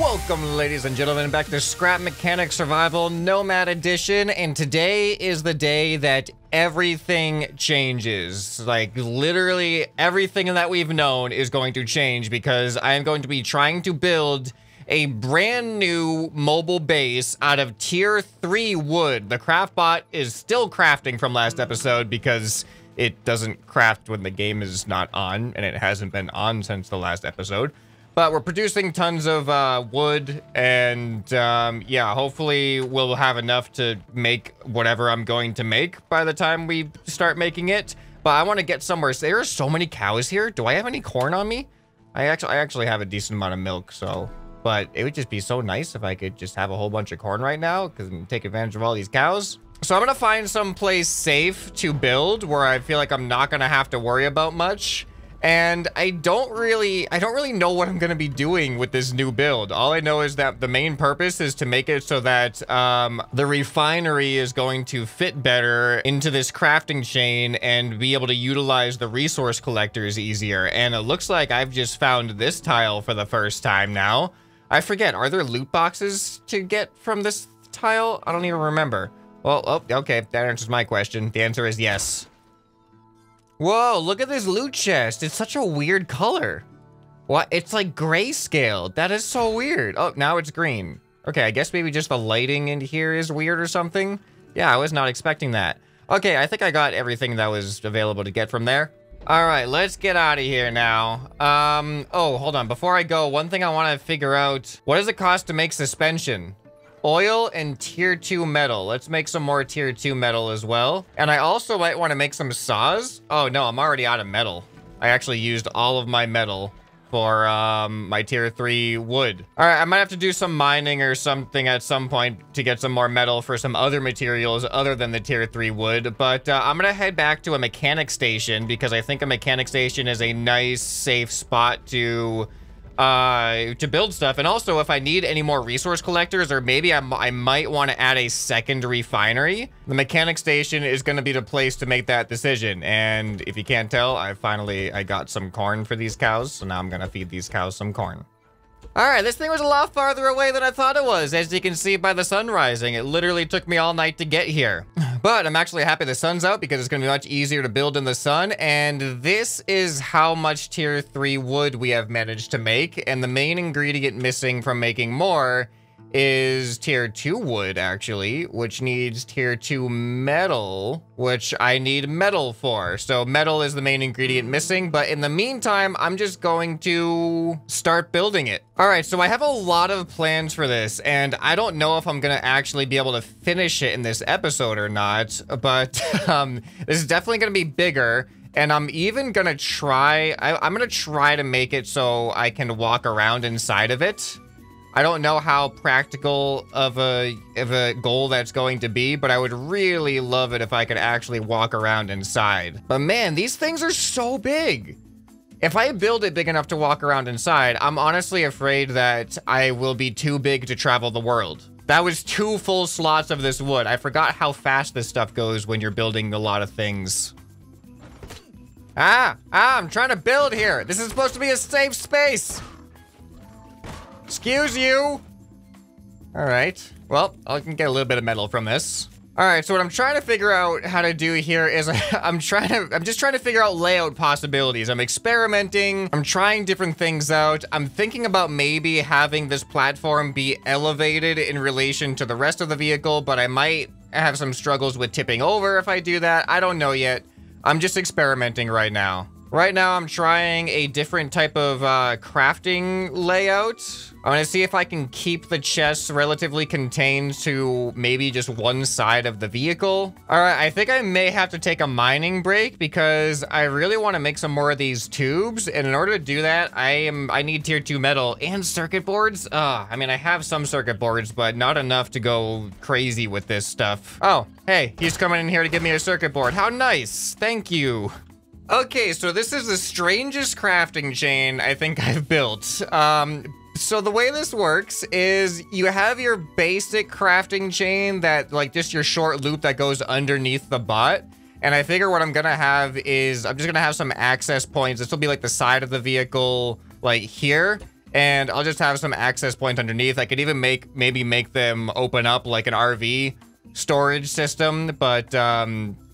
Welcome, ladies and gentlemen, back to Scrap Mechanic Survival Nomad Edition, and today is the day that everything changes. Like, literally everything that we've known is going to change because I am going to be trying to build a brand new mobile base out of tier 3 wood. The craft bot is still crafting from last episode because it doesn't craft when the game is not on, and it hasn't been on since the last episode. But we're producing tons of wood, and yeah, hopefully we'll have enough to make whatever I'm going to make by the time we start making it. But I want to get somewhere. There are so many cows here. Do I have any corn on me? I actually have a decent amount of milk, so... But it would just be so nice if I could just have a whole bunch of corn right now, because I can take advantage of all these cows. So I'm going to find some place safe to build where I feel like I'm not going to have to worry about much. And I don't really know what I'm going to be doing with this new build. All I know is that the main purpose is to make it so that the refinery is going to fit better into this crafting chain and be able to utilize the resource collectors easier. And it looks like I've just found this tile for the first time now. I forget, are there loot boxes to get from this tile? I don't even remember. Well, oh, okay, that answers my question. The answer is yes. Whoa, look at this loot chest. It's such a weird color. What? It's like grayscale. That is so weird. Oh, now it's green. Okay, I guess maybe just the lighting in here is weird or something. Yeah, I was not expecting that. Okay, I think I got everything that was available to get from there. All right, let's get out of here now. Oh, hold on. Before I go, one thing I want to figure out. What does it cost to make suspension? Oil and tier 2 metal. Let's make some more tier 2 metal as well. And I also might want to make some saws. Oh no, I'm already out of metal. I actually used all of my metal for my tier 3 wood. All right, I might have to do some mining or something at some point to get some more metal for some other materials other than the tier 3 wood. But I'm gonna head back to a mechanic station because I think a mechanic station is a nice, safe spot to build stuff. And also, if I need any more resource collectors, or maybe I might want to add a second refinery, the mechanic station is going to be the place to make that decision. And if you can't tell, I got some corn for these cows, so now I'm going to feed these cows some corn. All right, this thing was a lot farther away than I thought it was. As you can see by the sun rising, it literally took me all night to get here. But I'm actually happy the sun's out because it's going to be much easier to build in the sun. And this is how much tier 3 wood we have managed to make. And the main ingredient missing from making more is tier 2 wood, actually, which needs tier 2 metal, which I need metal for. So metal is the main ingredient missing, but in the meantime, I'm just going to start building it. All right, so I have a lot of plans for this, and I don't know if I'm gonna actually be able to finish it in this episode or not, but this is definitely gonna be bigger. And I'm even gonna try, I'm gonna try to make it so I can walk around inside of it. I don't know how practical of a goal that's going to be, but I would really love it if I could actually walk around inside. But man, these things are so big. If I build it big enough to walk around inside, I'm honestly afraid that I will be too big to travel the world. That was 2 full slots of this wood. I forgot how fast this stuff goes when you're building a lot of things. I'm trying to build here. This is supposed to be a safe space. Excuse you. All right. Well, I can get a little bit of metal from this. All right. So what I'm trying to figure out how to do here is I'm just trying to figure out layout possibilities. I'm experimenting. I'm trying different things out. I'm thinking about maybe having this platform be elevated in relation to the rest of the vehicle, but I might have some struggles with tipping over if I do that. I don't know yet. I'm just experimenting right now. Right now, I'm trying a different type of crafting layout. I'm gonna see if I can keep the chests relatively contained to maybe just one side of the vehicle. All right, I think I may have to take a mining break because I really want to make some more of these tubes. And in order to do that, I need tier 2 metal and circuit boards. I mean, I have some circuit boards, but not enough to go crazy with this stuff. Oh, hey, he's coming in here to give me a circuit board. How nice, thank you. Okay, so this is the strangest crafting chain I think I've built. So the way this works is you have your basic crafting chain that, like, just your short loop that goes underneath the bot. And I figure what I'm gonna have is, I'm just gonna have some access points. This will be like the side of the vehicle, like here. and I'll just have some access points underneath. I could even maybe make them open up like an RV storage system, but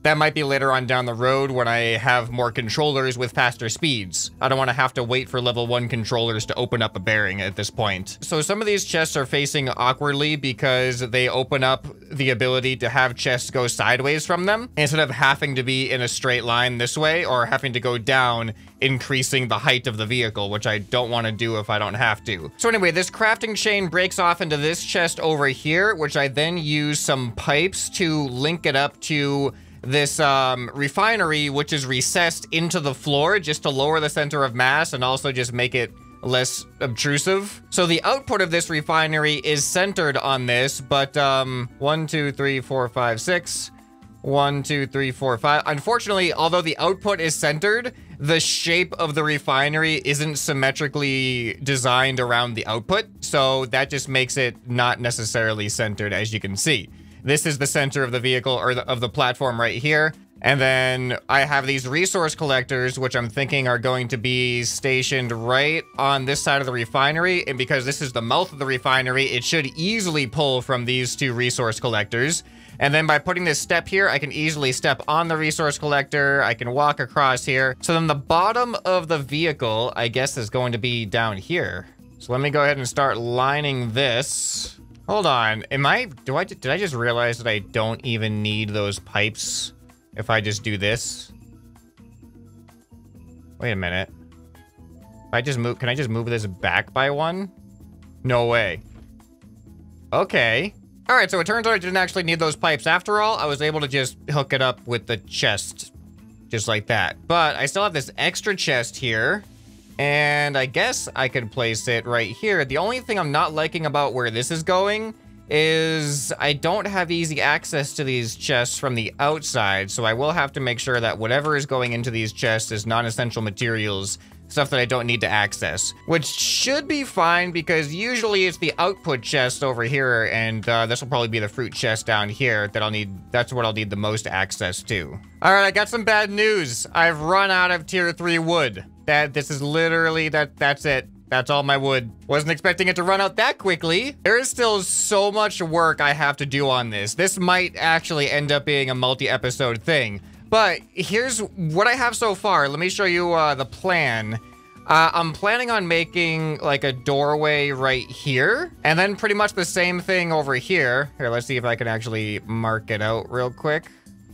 that might be later on down the road when I have more controllers with faster speeds. I don't want to have to wait for level 1 controllers to open up a bearing at this point. So some of these chests are facing awkwardly because they open up the ability to have chests go sideways from them instead of having to be in a straight line this way or having to go down, increasing the height of the vehicle, which I don't want to do if I don't have to. So anyway, this crafting chain breaks off into this chest over here, which I then use some pipes to link it up to this refinery, which is recessed into the floor just to lower the center of mass and also just make it less obtrusive. So the output of this refinery is centered on this, but 1, 2, 3, 4, 5, 6. 1, 2, 3, 4, 5. Unfortunately, although the output is centered, the shape of the refinery isn't symmetrically designed around the output. So that just makes it not necessarily centered, as you can see. This is the center of the vehicle, or of the platform right here. And then I have these resource collectors, which I'm thinking are going to be stationed right on this side of the refinery. And because this is the mouth of the refinery, it should easily pull from these 2 resource collectors. And then by putting this step here, I can easily step on the resource collector. I can walk across here. So then the bottom of the vehicle, I guess, is going to be down here. So let me go ahead and start lining this. Hold on. Did I just realize that I don't even need those pipes if I just do this? Wait a minute. If I just move, can I just move this back by 1? No way. Okay. All right, so it turns out I didn't actually need those pipes after all. I was able to just hook it up with the chest just like that. But I still have this extra chest here. And I guess I could place it right here. The only thing I'm not liking about where this is going is I don't have easy access to these chests from the outside. So I will have to make sure that whatever is going into these chests is non-essential materials, stuff that I don't need to access, which should be fine because usually it's the output chest over here, and this will probably be the fruit chest down here that I'll need. That's what I'll need the most access to. All right, I got some bad news. I've run out of tier 3 wood. This is literally, that's it. That's all my wood. Wasn't expecting it to run out that quickly. There is still so much work I have to do on this. This might actually end up being a multi-episode thing. But here's what I have so far. Let me show you the plan. I'm planning on making like a doorway right here. And then pretty much the same thing over here. Here, let's see if I can actually mark it out real quick.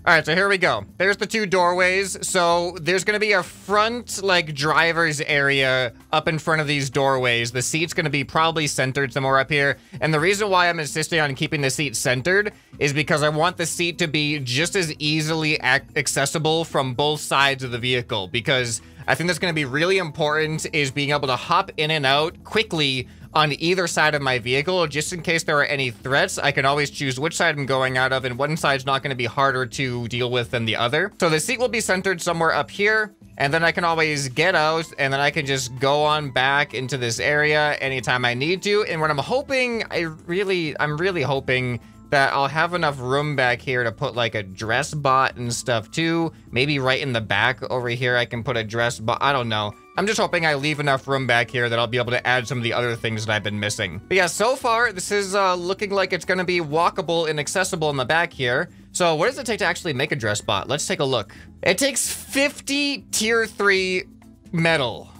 All right, so here we go. There's the 2 doorways. So there's gonna be a front like driver's area up in front of these doorways. The seat's gonna be probably centered somewhere up here. And the reason why I'm insisting on keeping the seat centered is because I want the seat to be just as easily accessible from both sides of the vehicle, because I think that's gonna be really important is being able to hop in and out quickly on either side of my vehicle, just in case there are any threats. I can always choose which side I'm going out of, and one side's not going to be harder to deal with than the other. So the seat will be centered somewhere up here, and then I can always get out, and then I can just go on back into this area anytime I need to. And what I'm hoping, I'm really hoping that I'll have enough room back here to put like a dress bot and stuff too. Maybe right in the back over here I can put a dress bot. I don't know. I'm just hoping I leave enough room back here that I'll be able to add some of the other things that I've been missing. But yeah, so far this is looking like it's gonna be walkable and accessible in the back here. So what does it take to actually make a dress bot? Let's take a look. It takes 50 tier 3 metal.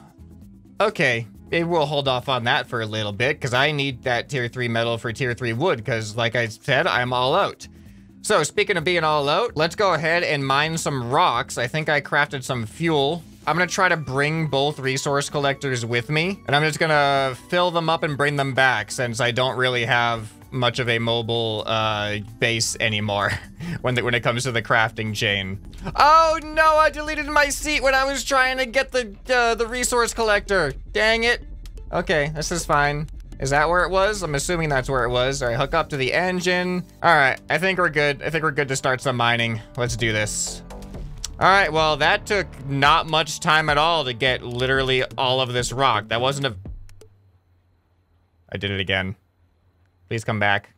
Okay. Maybe we'll hold off on that for a little bit because I need that tier 3 metal for tier 3 wood because like I said, I'm all out. So speaking of being all out, let's go ahead and mine some rocks. I think I crafted some fuel. I'm gonna try to bring both resource collectors with me, and I'm just gonna fill them up and bring them back since I don't really have much of a mobile base anymore when it comes to the crafting chain. Oh no, I deleted my seat when I was trying to get the resource collector. Dang it. Okay, this is fine. Is that where it was? I'm assuming that's where it was. All right, hook up to the engine. All right, I think we're good. I think we're good to start some mining. Let's do this. All right, well, that took not much time at all to get literally all of this rock. That wasn't a... I did it again. Please come back.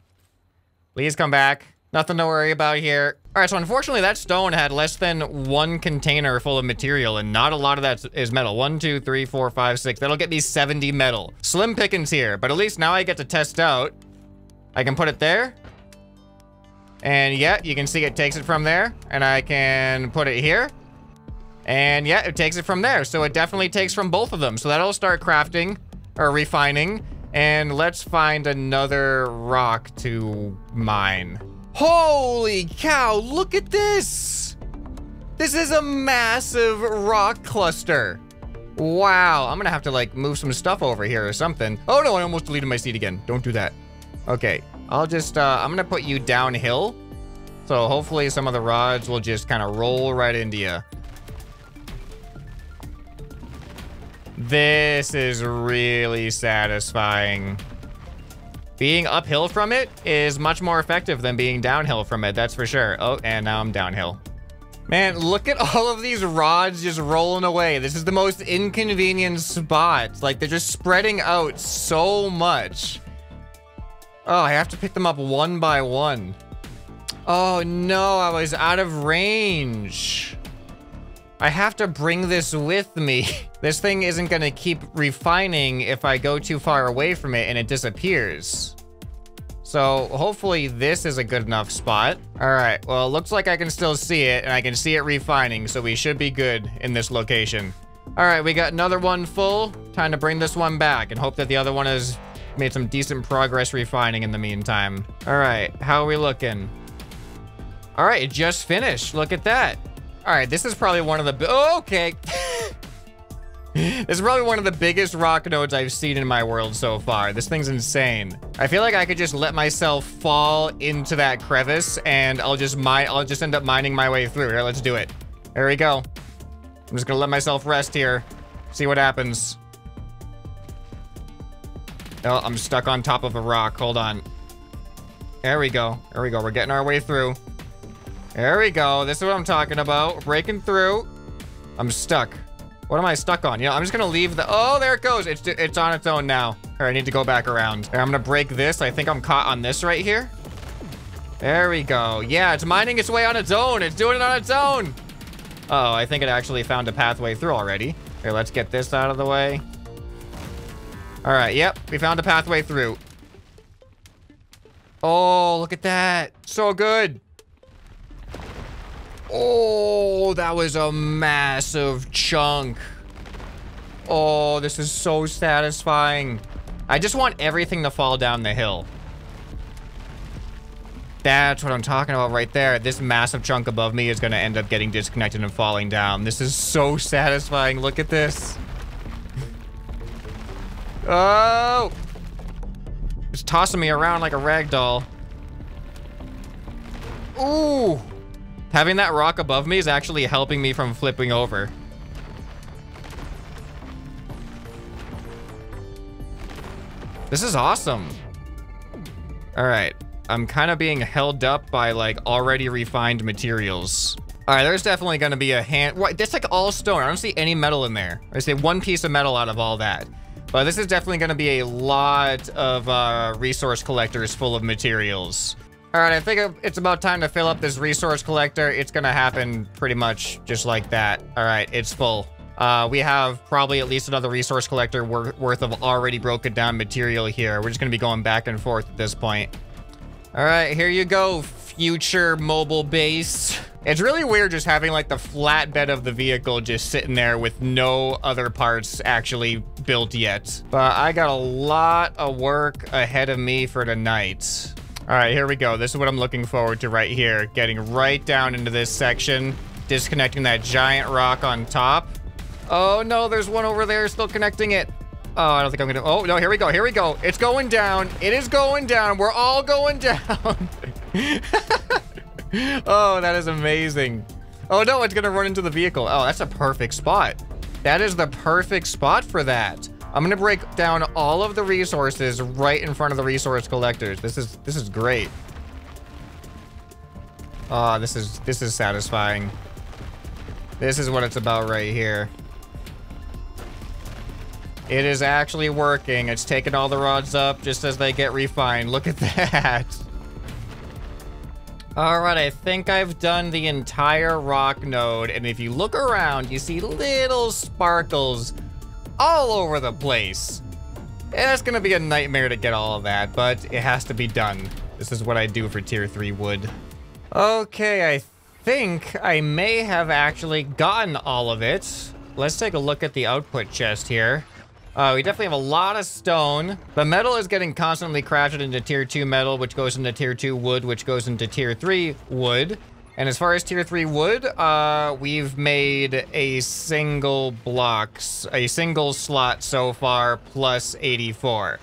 Please come back. Nothing to worry about here. All right, so unfortunately that stone had less than 1 container full of material, and not a lot of that is metal. 1, 2, 3, 4, 5, 6. That'll get me 70 metal. Slim pickings here, but at least now I get to test out. I can put it there. And yeah, you can see it takes it from there. And I can put it here. And yeah, it takes it from there. So it definitely takes from both of them. So that'll start crafting or refining. And let's find another rock to mine. Holy cow, look at this. This is a massive rock cluster. Wow, I'm gonna have to like move some stuff over here or something. Oh no, I almost deleted my seed again. Don't do that. Okay, I'll just, I'm gonna put you downhill. So hopefully some of the rods will just kind of roll right into you. This is really satisfying. Being uphill from it is much more effective than being downhill from it, that's for sure. Oh, and now I'm downhill. Man, look at all of these rods just rolling away. This is the most inconvenient spot. Like, they're just spreading out so much. Oh, I have to pick them up one by one. Oh no, I was out of range. I have to bring this with me. This thing isn't gonna keep refining if I go too far away from it and it disappears. So hopefully this is a good enough spot. All right, well, it looks like I can still see it and I can see it refining, so we should be good in this location. All right, we got another one full. Time to bring this one back and hope that the other one has made some decent progress refining in the meantime. All right, how are we looking? All right, it just finished. Look at that. All right, this is probably one of the, okay. This is probably one of the biggest rock nodes I've seen in my world so far. This thing's insane. I feel like I could just let myself fall into that crevice and I'll just end up mining my way through. Here, let's do it. There we go. I'm just gonna let myself rest here. See what happens. Oh, I'm stuck on top of a rock. Hold on. There we go. There we go. We're getting our way through. There we go. This is what I'm talking about. We're breaking through. I'm stuck. What am I stuck on? You know, I'm just gonna leave the, oh, there it goes. It's on its own now. All right, I need to go back around. Here, I'm gonna break this. I think I'm caught on this right here. There we go. Yeah, it's mining its way on its own. It's doing it on its own. Uh-oh, I think it actually found a pathway through already. Here, let's get this out of the way. All right, yep, we found a pathway through. Oh, look at that. So good. Oh, that was a massive chunk. Oh, this is so satisfying. I just want everything to fall down the hill. That's what I'm talking about right there. This massive chunk above me is going to end up getting disconnected and falling down. This is so satisfying. Look at this. Oh! It's tossing me around like a rag doll. Ooh! Having that rock above me is actually helping me from flipping over. This is awesome. All right. I'm kind of being held up by like already refined materials. All right, there's definitely gonna be a hand. What? That's like all stone. I don't see any metal in there. I see one piece of metal out of all that. But this is definitely gonna be a lot of resource collectors full of materials. All right, I think it's about time to fill up this resource collector. It's gonna happen pretty much just like that. All right, it's full. We have probably at least another resource collector worth of already broken down material here. We're just gonna be going back and forth at this point. All right, here you go, future mobile base. It's really weird just having like the flatbed of the vehicle just sitting there with no other parts actually built yet. But I got a lot of work ahead of me for tonight. All right, here we go. This is what I'm looking forward to right here. Getting right down into this section, disconnecting that giant rock on top. Oh no, there's one over there still connecting it. Oh, I don't think I'm gonna, oh no, here we go, here we go. It's going down, it is going down. We're all going down. Oh, that is amazing. Oh no, it's gonna run into the vehicle. Oh, that's a perfect spot. That is the perfect spot for that. I'm gonna break down all of the resources right in front of the resource collectors. This is great. Oh, this is satisfying. This is what it's about right here. It is actually working. It's taking all the rods up just as they get refined. Look at that. All right, I think I've done the entire rock node, and if you look around, you see little sparkles all over the place. It's gonna be a nightmare to get all of that, but it has to be done. This is what I do for tier 3 wood. Okay, I think I may have actually gotten all of it. Let's take a look at the output chest here. We definitely have a lot of stone. The metal is getting constantly crafted into tier 2 metal, which goes into tier 2 wood, which goes into tier 3 wood. And as far as tier 3 wood, we've made a single slot so far, plus 84.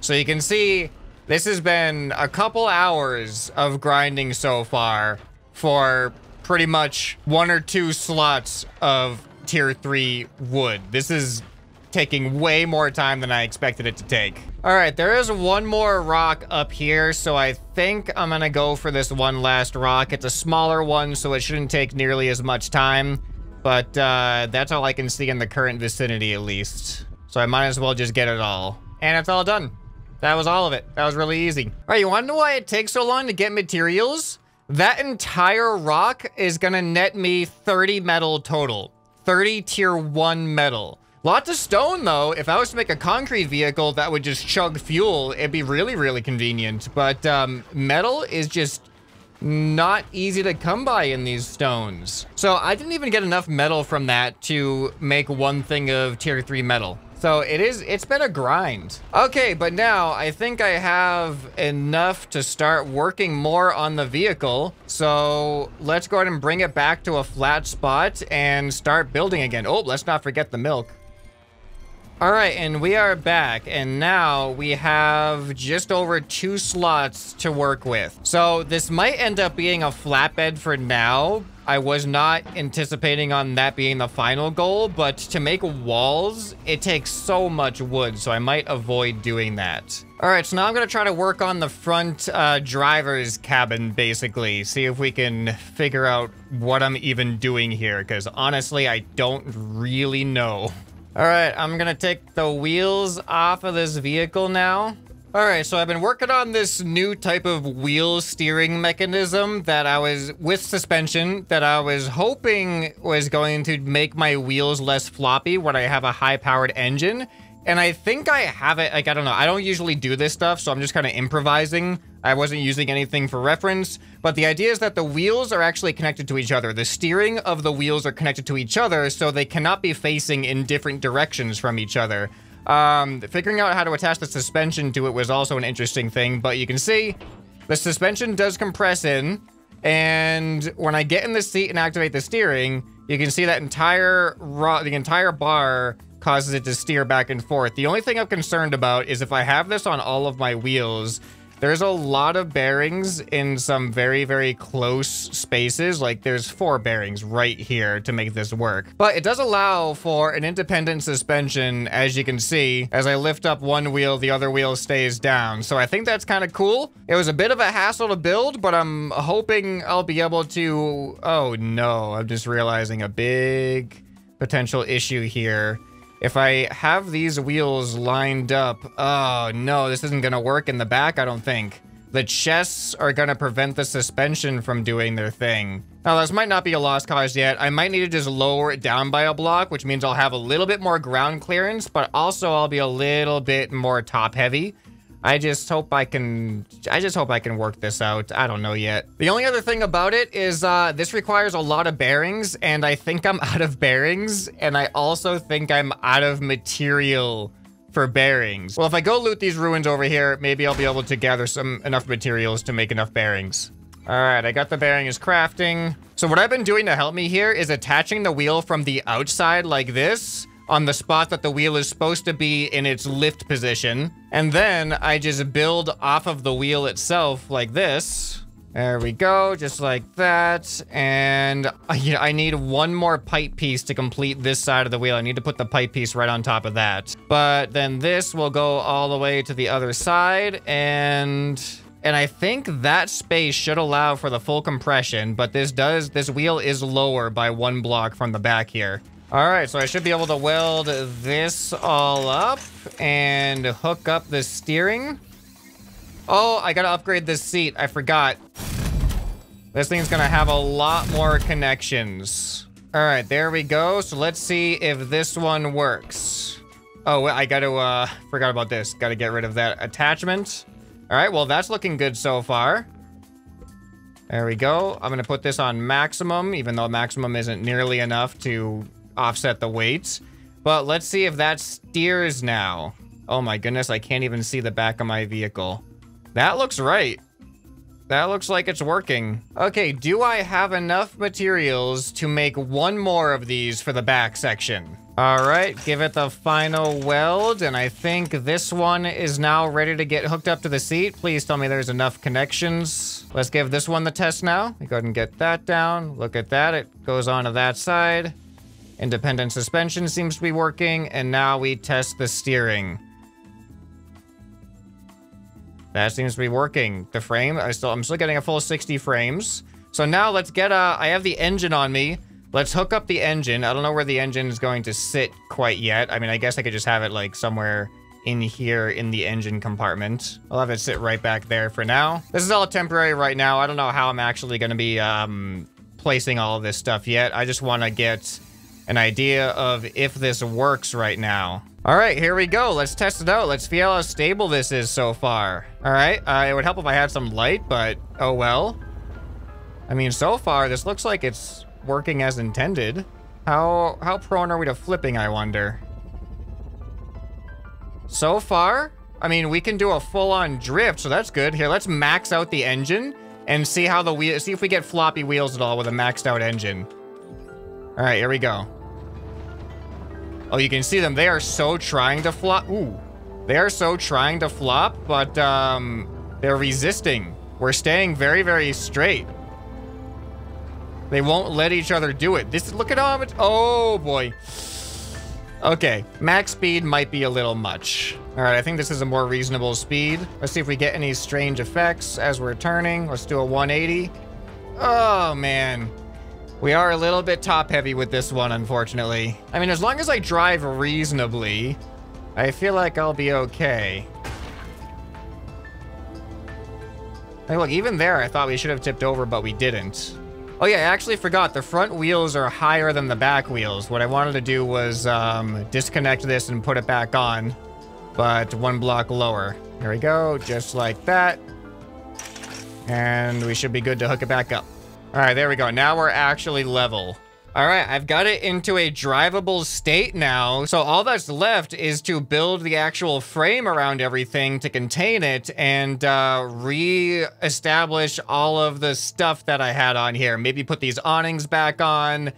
So you can see this has been a couple hours of grinding so far for pretty much 1 or 2 slots of tier 3 wood. This is taking way more time than I expected it to take. All right, there is one more rock up here, so I think I'm gonna go for this one last rock. It's a smaller one, so it shouldn't take nearly as much time, but that's all I can see in the current vicinity at least. So I might as well just get it all. And it's all done. That was all of it. That was really easy. All right, you wanna know why it takes so long to get materials? That entire rock is gonna net me 30 metal total. 30 tier 1 metal. Lots of stone, though. If I was to make a concrete vehicle that would just chug fuel, it'd be really, really convenient. But metal is just not easy to come by in these stones. So I didn't even get enough metal from that to make one thing of tier 3 metal. So it's been a grind. Okay, but now I think I have enough to start working more on the vehicle. So let's go ahead and bring it back to a flat spot and start building again. Oh, let's not forget the milk. All right, and we are back, and now we have just over 2 slots to work with. So this might end up being a flatbed for now. I was not anticipating on that being the final goal, but to make walls, it takes so much wood, so I might avoid doing that. All right, so now I'm gonna try to work on the front driver's cabin, basically. See if we can figure out what I'm even doing here, because honestly, I don't really know. All right, I'm gonna take the wheels off of this vehicle now. All right, so I've been working on this new type of wheel steering mechanism that with suspension, that I was hoping was going to make my wheels less floppy when I have a high-powered engine. And I think I have it, like, I don't know. I don't usually do this stuff, so I'm just kind of improvising. I wasn't using anything for reference, but the idea is that the wheels are actually connected to each other. The steering of the wheels are connected to each other, so they cannot be facing in different directions from each other. Figuring out how to attach the suspension to it was also an interesting thing, but you can see the suspension does compress in, and when I get in the seat and activate the steering, you can see that the entire bar causes it to steer back and forth. The only thing I'm concerned about is if I have this on all of my wheels, there's a lot of bearings in some very, very close spaces. Like there's 4 bearings right here to make this work. But it does allow for an independent suspension, as you can see. As I lift up one wheel, the other wheel stays down. So I think that's kind of cool. It was a bit of a hassle to build, but I'm hoping I'll be able to... Oh no, I'm just realizing a big potential issue here. If I have these wheels lined up, oh no, this isn't gonna work in the back, I don't think. The chests are gonna prevent the suspension from doing their thing. Now, this might not be a lost cause yet. I might need to just lower it down by a block, which means I'll have a little bit more ground clearance, but also I'll be a little bit more top heavy. I just hope I can work this out. I don't know yet. The only other thing about it is this requires a lot of bearings, and I think I'm out of bearings, and I also think I'm out of material for bearings. Well, if I go loot these ruins over here, maybe I'll be able to gather enough materials to make enough bearings. All right, I got the bearings crafting. So what I've been doing to help me here is attaching the wheel from the outside like this, on the spot that the wheel is supposed to be in its lift position. And then I just build off of the wheel itself like this. There we go, just like that. And I need one more pipe piece to complete this side of the wheel. I need to put the pipe piece right on top of that. But then this will go all the way to the other side. And I think that space should allow for the full compression, but this wheel is lower by 1 block from the back here. All right, so I should be able to weld this all up and hook up the steering. Oh, I gotta upgrade this seat. I forgot. This thing's gonna have a lot more connections. All right, there we go. So let's see if this one works. Oh, I gotta, forgot about this. Gotta get rid of that attachment. All right, well, that's looking good so far. There we go. I'm gonna put this on maximum, even though maximum isn't nearly enough to offset the weight. But let's see if that steers now. Oh my goodness, I can't even see the back of my vehicle. That looks right. That looks like it's working. Okay, do I have enough materials to make one more of these for the back section? All right, give it the final weld, and I think this one is now ready to get hooked up to the seat. Please tell me there's enough connections. Let's give this one the test now. We go ahead and get that down. Look at that, it goes onto that side. Independent suspension seems to be working, and now we test the steering. That seems to be working. The frame, I'm still getting a full 60 frames. So now let's get I have the engine on me. Let's hook up the engine. I don't know where the engine is going to sit quite yet. I mean, I guess I could just have it like somewhere in here in the engine compartment. I'll have it sit right back there for now. This is all temporary right now. I don't know how I'm actually going to be placing all of this stuff yet. I just want to get an idea of if this works right now. All right, here we go. Let's test it out. Let's see how stable this is so far. All right, it would help if I had some light, but oh well. I mean, so far, this looks like it's working as intended. How prone are we to flipping, I wonder? So far, I mean, we can do a full-on drift, so that's good. Here, let's max out the engine and see how the wheel, see if we get floppy wheels at all with a maxed out engine. All right, here we go. Oh, you can see them. They are so trying to flop. Ooh, they are so trying to flop, but they're resisting. We're staying very, very straight. They won't let each other do it. Look at how much, oh boy. Okay, max speed might be a little much. All right, I think this is a more reasonable speed. Let's see if we get any strange effects as we're turning. Let's do a 180. Oh man. We are a little bit top heavy with this one, unfortunately. I mean, as long as I drive reasonably, I feel like I'll be okay. Hey, look, even there, I thought we should have tipped over, but we didn't. Oh yeah, I actually forgot. The front wheels are higher than the back wheels. What I wanted to do was disconnect this and put it back on, but one block lower. Here we go, just like that. And we should be good to hook it back up. All right, there we go. Now we're actually level. All right, I've got it into a drivable state now. So all that's left is to build the actual frame around everything to contain it and re-establish all of the stuff that I had on here. Maybe put these awnings back on,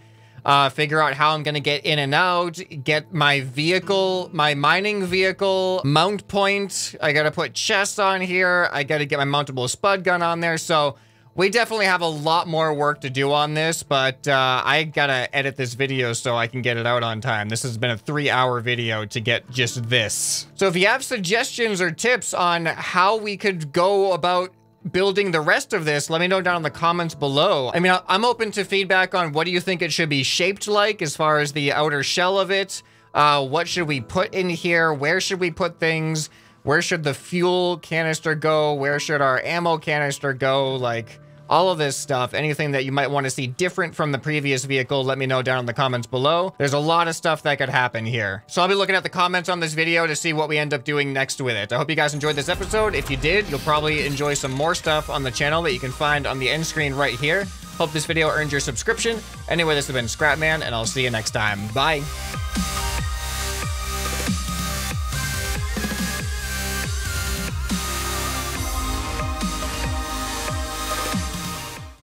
figure out how I'm gonna get in and out, get my vehicle, my mining vehicle, mount point. I gotta put chests on here. I gotta get my mountable spud gun on there. So we definitely have a lot more work to do on this, but I gotta edit this video so I can get it out on time. This has been a 3-hour video to get just this. So if you have suggestions or tips on how we could go about building the rest of this, let me know down in the comments below. I mean, I'm open to feedback on what do you think it should be shaped like as far as the outer shell of it. What should we put in here? Where should we put things? Where should the fuel canister go? Where should our ammo canister go? Like, all of this stuff, anything that you might want to see different from the previous vehicle, let me know down in the comments below. There's a lot of stuff that could happen here. So I'll be looking at the comments on this video to see what we end up doing next with it. I hope you guys enjoyed this episode. If you did, you'll probably enjoy some more stuff on the channel that you can find on the end screen right here. Hope this video earned your subscription. Anyway, this has been ScrapMan, and I'll see you next time. Bye.